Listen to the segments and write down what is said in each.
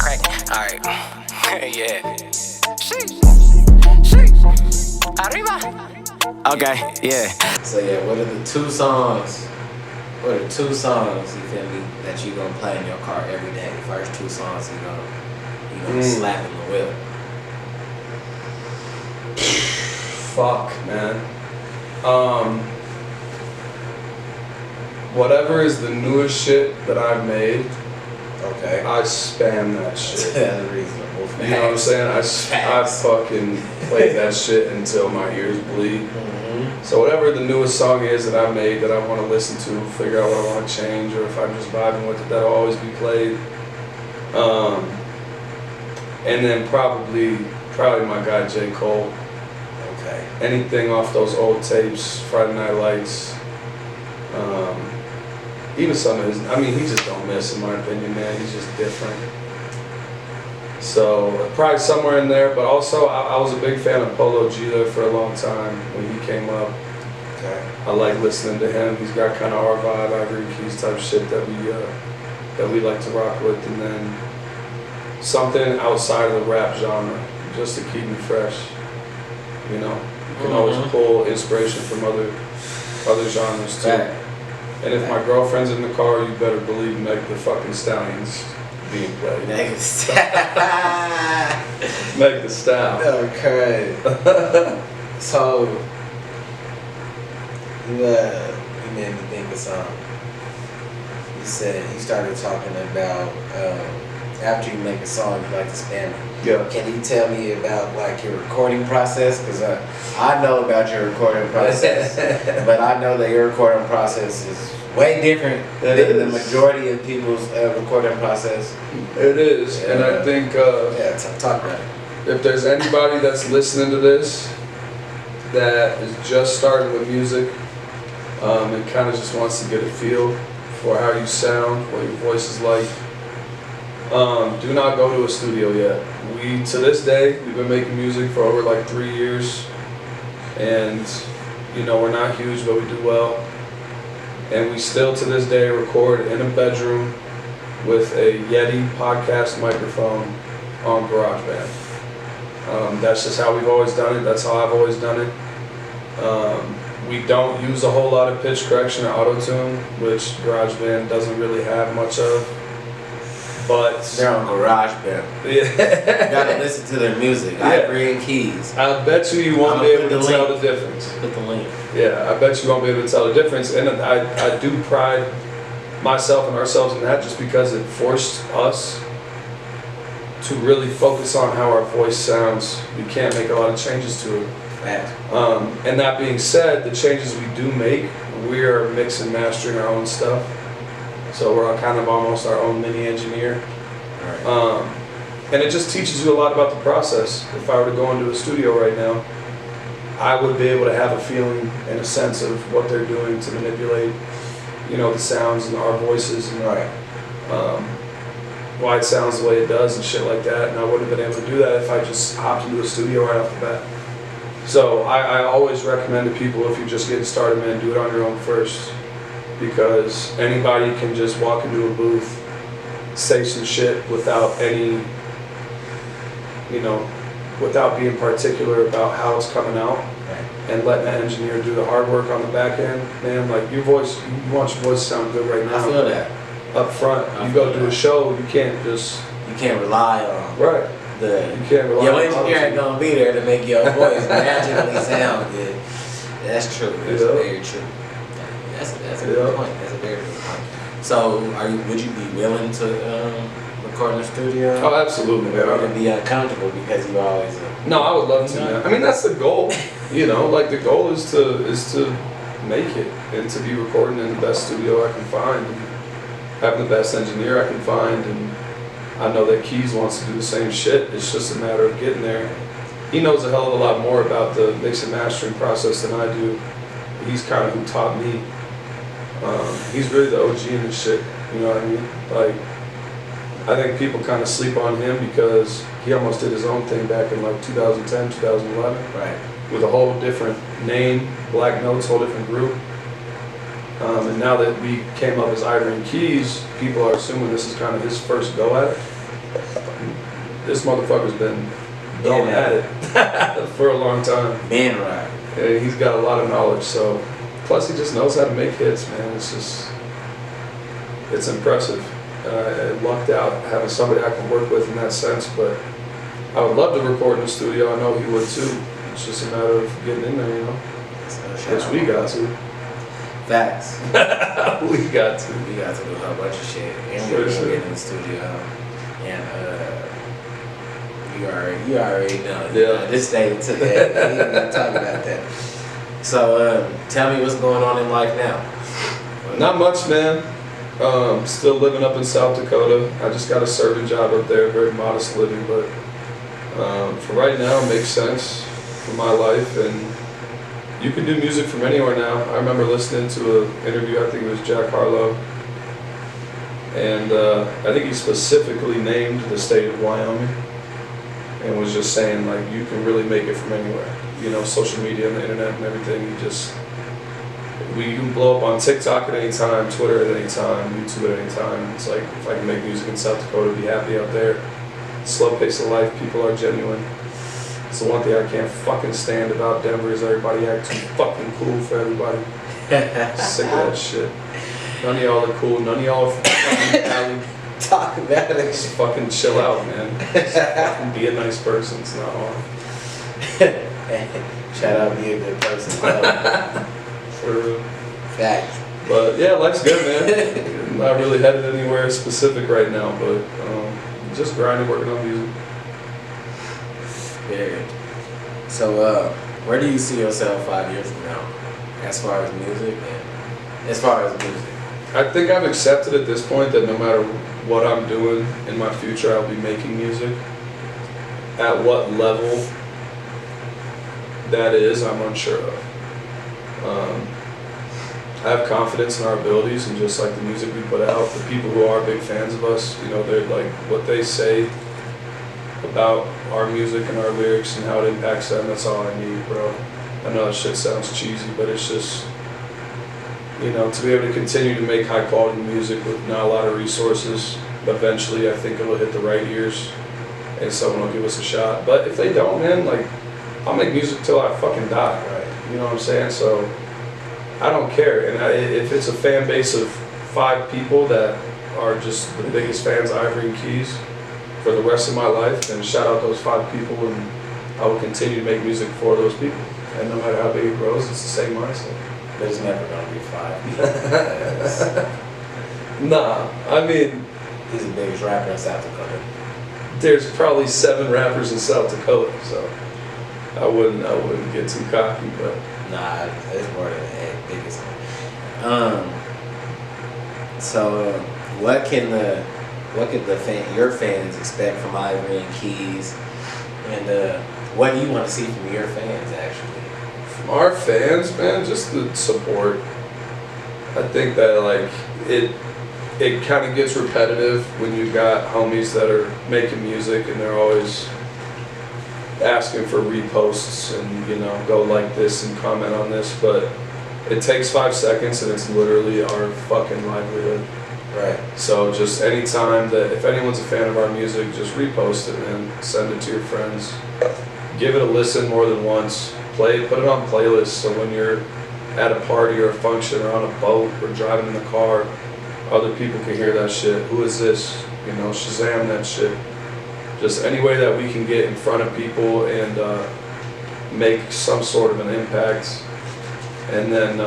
crack. Alright. Yeah. Sheesh. Arriba. Okay, yeah. So yeah, what are the two songs? What are two songs, you feel me, that you gonna play in your car every day? The first two songs you gonna slap in the whip. Fuck, man. Whatever is the newest shit that I've made, Okay. I spam that shit. That's reasonable. You know what I'm saying? I fucking play that shit until my ears bleed. So whatever the newest song is that I made that I want to listen to, figure out what I want to change, or if I'm just vibing with it, that'll always be played. And then probably my guy J. Cole. Okay. Anything off those old tapes, Friday Night Lights. Even some of his, I mean, he just don't miss, in my opinion, man. He's just different. So probably somewhere in there, but also I was a big fan of Polo G there for a long time when he came up. Okay. I like listening to him. He's got kind of our vibe, Ivvory Keys type shit that we like to rock with, and then something outside of the rap genre, just to keep me fresh. You know, you can always pull inspiration from other genres too. Right. And if my girlfriend's in the car, you better believe Meg the fucking Stallion's being played. Meg Meg the Stallion. Okay. So, you made me think of something. You said you started talking about after you make a song, you like to spam it. Yeah. Can you tell me about like your recording process? Because I know about your recording process, but I know that your recording process is way different than the majority of people's recording process. It is, and I think talk about it. if there's anybody that's listening to this that is just starting with music and kind of just wants to get a feel for how you sound, what your voice is like, do not go to a studio yet. To this day, we've been making music for over like 3 years, and you know, we're not huge, but we do well. And we still to this day record in a bedroom with a Yeti podcast microphone on GarageBand. That's just how we've always done it. That's how I've always done it. We don't use a whole lot of pitch correction or auto-tune, which GarageBand doesn't really have much of. But they're on GarageBand. Yeah. You gotta listen to their music. Ivvory and Keys. I bet you won't be able to tell the difference. Put the link. Yeah, I bet you won't be able to tell the difference. And I do pride myself and ourselves in that, just because it forced us to really focus on how our voice sounds. We can't make a lot of changes to it. And that being said, the changes we do make, we are mixing and mastering our own stuff. So we're kind of almost our own mini engineer. Right. And it just teaches you a lot about the process. If I were to go into a studio right now, I would be able to have a feeling and a sense of what they're doing to manipulate, you know, the sounds and our voices and why it sounds the way it does and shit like that. And I wouldn't have been able to do that if I just hopped into a studio right off the bat. So I always recommend to people, if you're just getting started, man, do it on your own first. Because anybody can just walk into a booth, say some shit without any, you know, without being particular about how it's coming out, and letting that engineer do the hard work on the back end. Man, like your voice, you want your voice to sound good right now. I feel that. Up front, you go do a show, you can't rely on you can't rely your on engineer ain't gonna be there to make your voice magically sound good. That's true. That's very true. That's a good point. That's a very good point. So, would you be willing to record in the studio? Oh, absolutely. Or would it be uncomfortable because you always? No, I would love to. Man. I mean, that's the goal. You know, like the goal is to make it and to be recording in the best studio I can find, and having the best engineer I can find. And I know that Keys wants to do the same shit. It's just a matter of getting there. He knows a hell of a lot more about the mix and mastering process than I do. He's kind of who taught me. He's really the OG in this shit, you know what I mean? Like, I think people kind of sleep on him because he almost did his own thing back in like 2010, 2011. Right. With a whole different name, Black Notes, whole different group. And now that we came up as Ivvory and Keys, people are assuming this is kind of his first go at it. This motherfucker's been going at it for a long time. Man, right. And he's got a lot of knowledge, so plus he just knows how to make hits, man. It's impressive. I lucked out having somebody I can work with in that sense, but I would love to record in the studio. I know he would too. It's just a matter of getting in there, you know. Which we got to. Facts. We got to. We got to do a whole bunch of shit. And For we're sure. gonna get in the studio. And you already know. Yeah. This day to that. We ain't gonna talk about that. So tell me what's going on in life now. Not much, man. Still living up in South Dakota. I just got a serving job up there, very modest living, but for right now, it makes sense for my life. And you can do music from anywhere now. I remember listening to an interview, I think it was Jack Harlow, and I think he specifically named the state of Wyoming and was just saying, like, you can really make it from anywhere. You know, social media and the internet and everything, you can blow up on TikTok at any time, Twitter at any time, YouTube at any time. It's like, if I can make music in South Dakota, be happy out there. Slow pace of life, people are genuine. It's the one thing I can't fucking stand about Denver is everybody act too fucking cool for everybody. Sick of that shit. None of y'all are cool, none of y'all are from fucking Cali. Talk about it. Just fucking chill out, man. Just fucking be a nice person, it's not hard. Shout out, be a good person. For real. Facts. But yeah, life's good, man. I'm not really headed anywhere specific right now, but just grinding, working on music. Very. So, where do you see yourself 5 years from now, as far as music and as far as music? I think I've accepted at this point that no matter what I'm doing in my future, I'll be making music. At what level that is, I'm unsure of. I have confidence in our abilities and just like the music we put out, the people who are big fans of us, you know, they're like what they say about our music and our lyrics and how it impacts them, that's all I need, bro. I know that shit sounds cheesy, but it's just, you know, to be able to continue to make high quality music with not a lot of resources, eventually I think it'll hit the right ears and someone will give us a shot. But if they don't, man, like, I'll make music till I fucking die, right? You know what I'm saying? So I don't care. And if it's a fan base of 5 people that are just the biggest fans of Ivvory and Keys for the rest of my life, then shout out those 5 people and I will continue to make music for those people. And no matter how big it grows, it's the same mindset. There's never gonna be 5. Nah, I mean, He's the biggest rapper in South Dakota. there's probably 7 rappers in South Dakota, so I wouldn't get too cocky, but Nah, it's more than the biggest one. So, what can your fans expect from Ivvory and Keys, and what do you want to see from your fans actually? from our fans, man, just the support. I think that like it kind of gets repetitive when you got homies that are making music and they're always asking for reposts and, you know, go like this and comment on this, but it takes 5 seconds and it's literally our fucking livelihood. Right. So just anytime that, if anyone's a fan of our music, just repost it and send it to your friends. Give it a listen more than once. Put it on playlists so when you're at a party or a function or on a boat or driving in the car, other people can hear that shit. Who is this? You know, Shazam that shit. Just any way that we can get in front of people and make some sort of an impact. And then,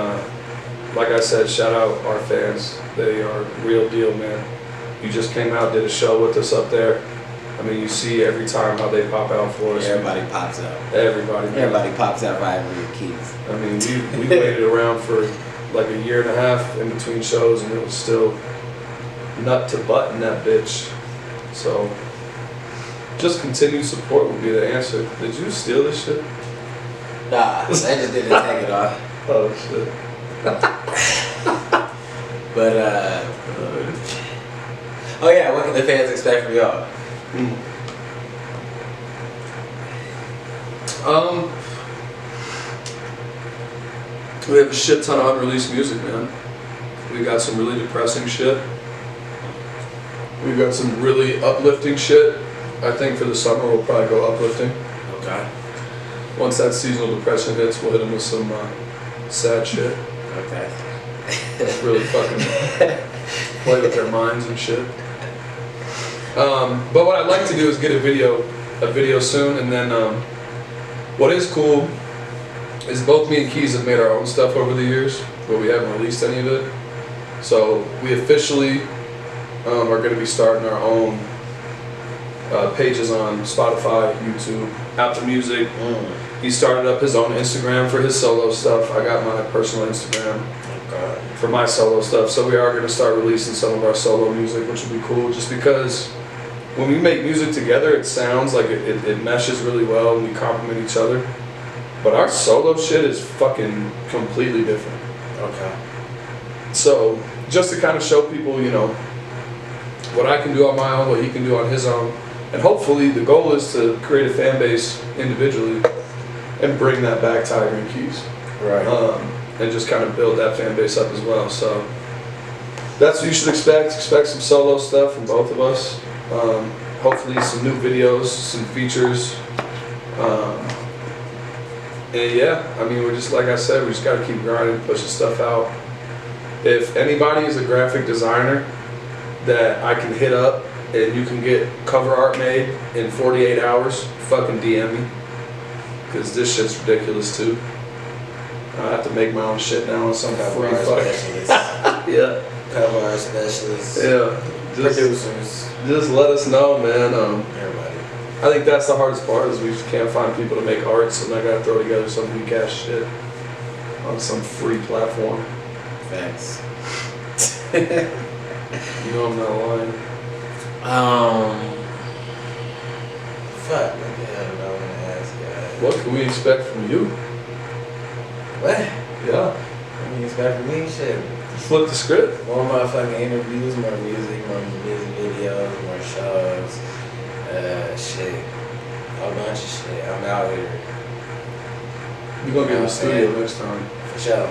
like I said, shout out our fans. They are real deal, man. You just came out, did a show with us up there. I mean, you see every time how they pop out for us. Everybody pops out. Everybody. Man. Everybody pops out for Ivvory and Keys. I mean, we waited around for like a year and a half in between shows, and it was still nut to butt in that bitch. So, just continued support would be the answer. Did you steal this shit? Nah, I just didn't take it off. Oh shit. But oh yeah, what can the fans expect from y'all? We have a shit ton of unreleased music, man. We got some really depressing shit. We've got some really uplifting shit. I think for the summer we'll probably go uplifting. Okay. Once that seasonal depression hits, we'll hit them with some sad shit. Okay. Really fucking play with their minds and shit. But what I'd like to do is get a video soon, and then what is cool is both me and Keys have made our own stuff over the years, but we haven't released any of it. So we officially are going to be starting our own pages on Spotify, YouTube, Apple Music. He started up his own Instagram for his solo stuff. I got my personal Instagram for my solo stuff. So we are going to start releasing some of our solo music, which will be cool, just because when we make music together, it sounds like it meshes really well and we complement each other. But our solo shit is fucking completely different. Okay. So just to kind of show people, you know, what I can do on my own, what he can do on his own. And hopefully the goal is to create a fan base individually and bring that back to Ivvory and Keys. Right. And just kind of build that fan base up as well. So that's what you should expect. Expect some solo stuff from both of us. Hopefully some new videos, some features. And yeah, I mean, we're just, like I said, we just got to keep grinding, pushing stuff out. If anybody is a graphic designer that I can hit up and you can get cover art made in 48 hours, fucking DM me. Because this shit's ridiculous too. I have to make my own shit now on some Cover free art fuck. specialists. Yeah. Cover art specialists. Yeah. Producers. Just let us know, man. Everybody. I think that's the hardest part is we just can't find people to make art, so I gotta throw together some weak ass shit on some free platform. Facts. You know I'm not lying. Fuck. What the hell did I want to ask guys? What can we expect from you? What? Yeah. What do you expect from me? Shit. Flip the script. More motherfucking interviews, more music videos, more shows. Shit. A whole bunch of shit. I'm out here. You're gonna get in the studio next time. For sure.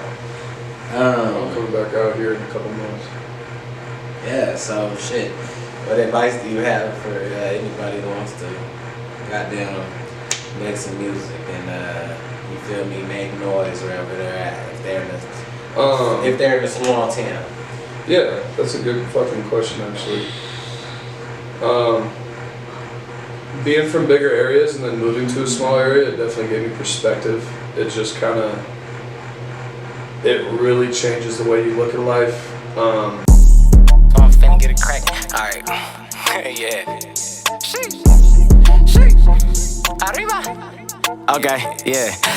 I'm coming back out here in a couple months. Yeah, so shit. What advice do you have for anybody who wants to goddamn make some music and you feel me, make noise wherever they're at, if they're in a small town? Yeah, that's a good fucking question actually. Being from bigger areas and then moving to a small area, it definitely gave me perspective. It just kind of, it really changes the way you look at life. I'm finna get it crackin'. Alright. Yeah. Sheesh. Arriba. Okay, yeah.